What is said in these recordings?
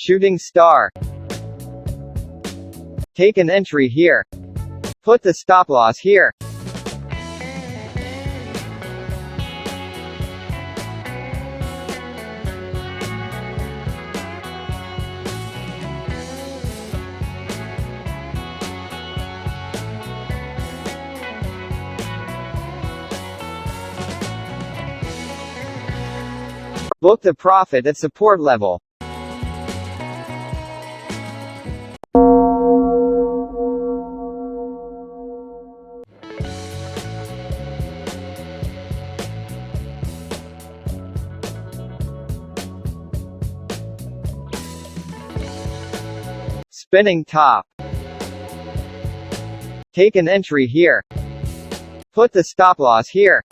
Shooting star. Take an entry here. Put the stop loss here. Book the profit at support level. Spinning top. Take an entry here. Put the stop loss here.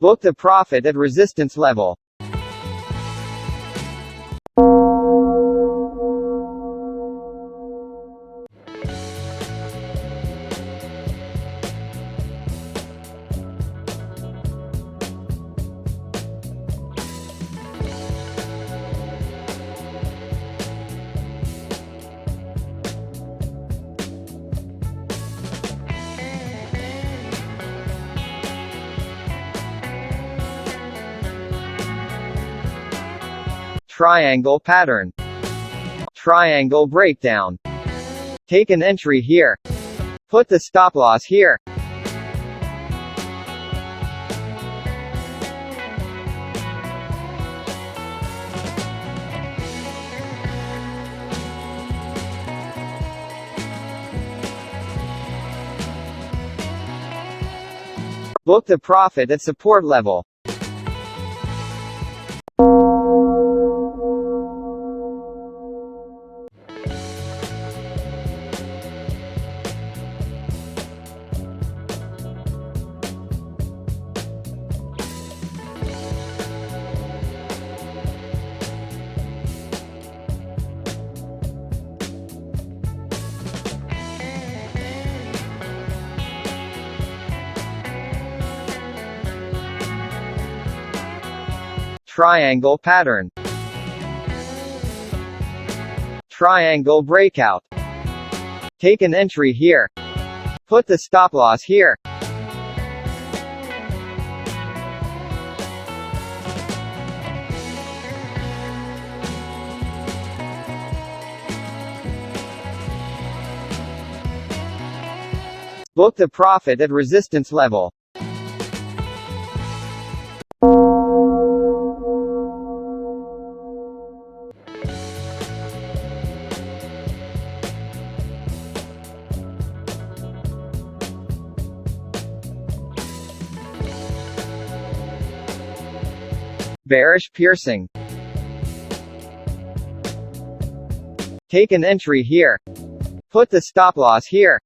Book the profit at resistance level. Triangle pattern. Triangle breakdown. Take an entry here. Put the stop loss here. Book the profit at support level. Triangle pattern. Triangle breakout. Take an entry here. Put the stop loss here. Book the profit at resistance level. Bearish piercing. Take an entry here. Put the stop loss here.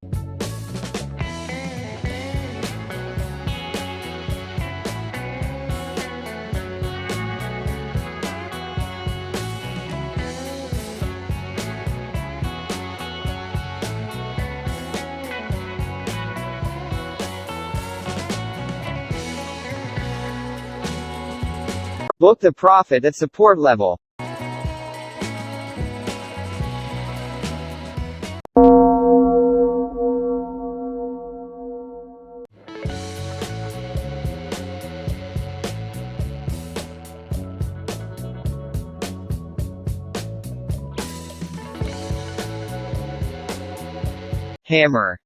Book the profit at support level. Hammer.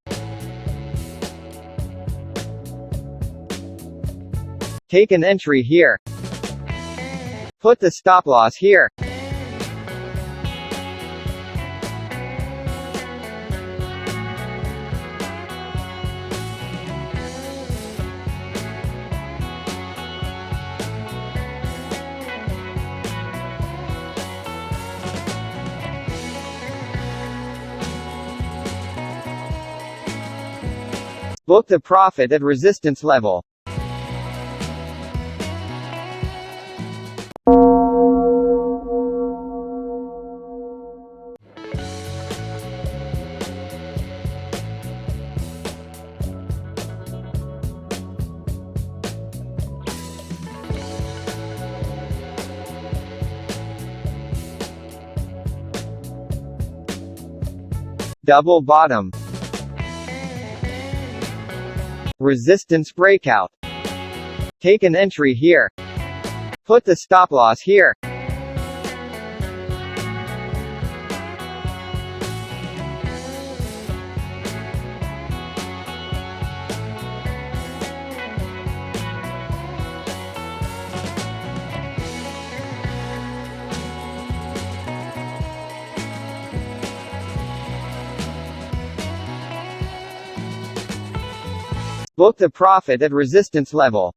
Take an entry here. Put the stop loss here. Book the profit at resistance level. Double bottom. Resistance breakout. Take an entry here. Put the stop loss here. Book the profit at resistance level.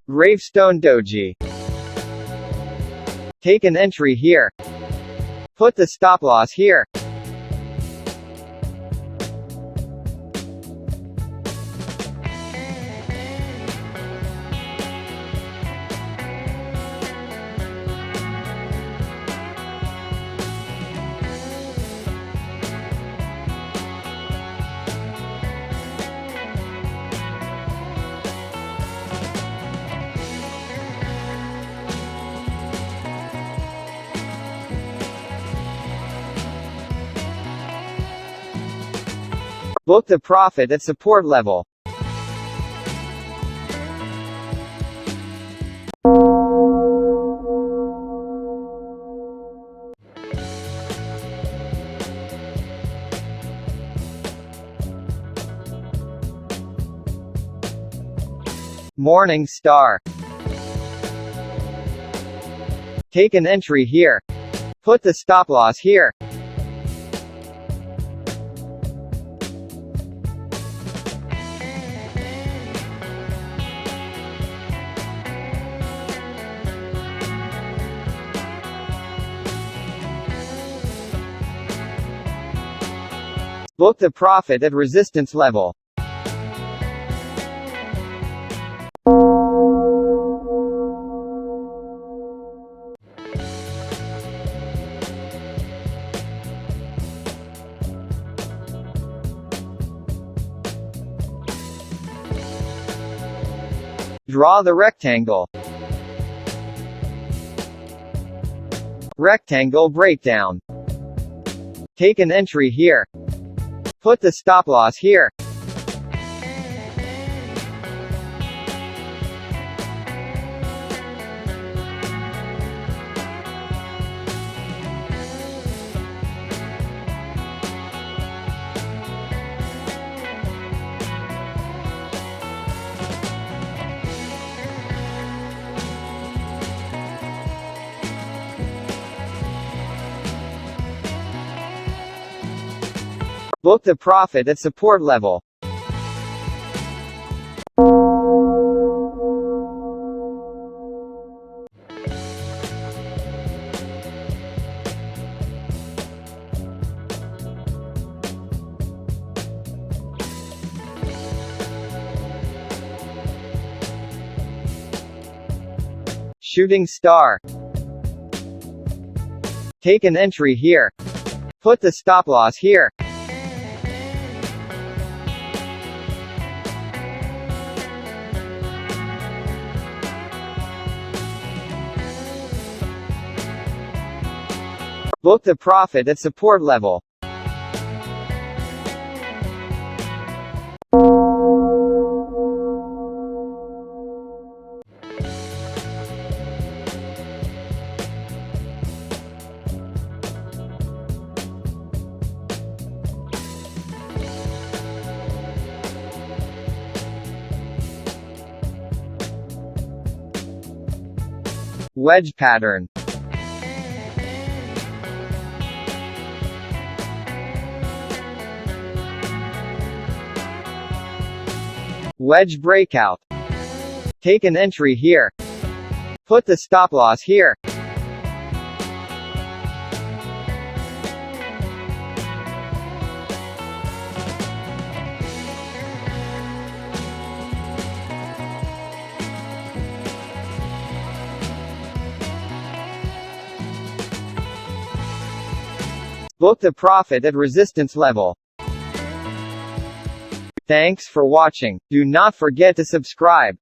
Gravestone Doji. Take an entry here. Put the stop loss here. Book the profit at support level. Morning Star. Take an entry here. Put the stop loss here. Book the profit at resistance level. Draw the rectangle. Rectangle breakdown. Take an entry here. Put the stop loss here. Book the profit at support level. Shooting star. Take an entry here. Put the stop loss here. Book the profit at support level. Wedge pattern. Wedge breakout. Take an entry here. Put the stop loss here. Book the profit at resistance level. Thanks for watching. Do not forget to subscribe.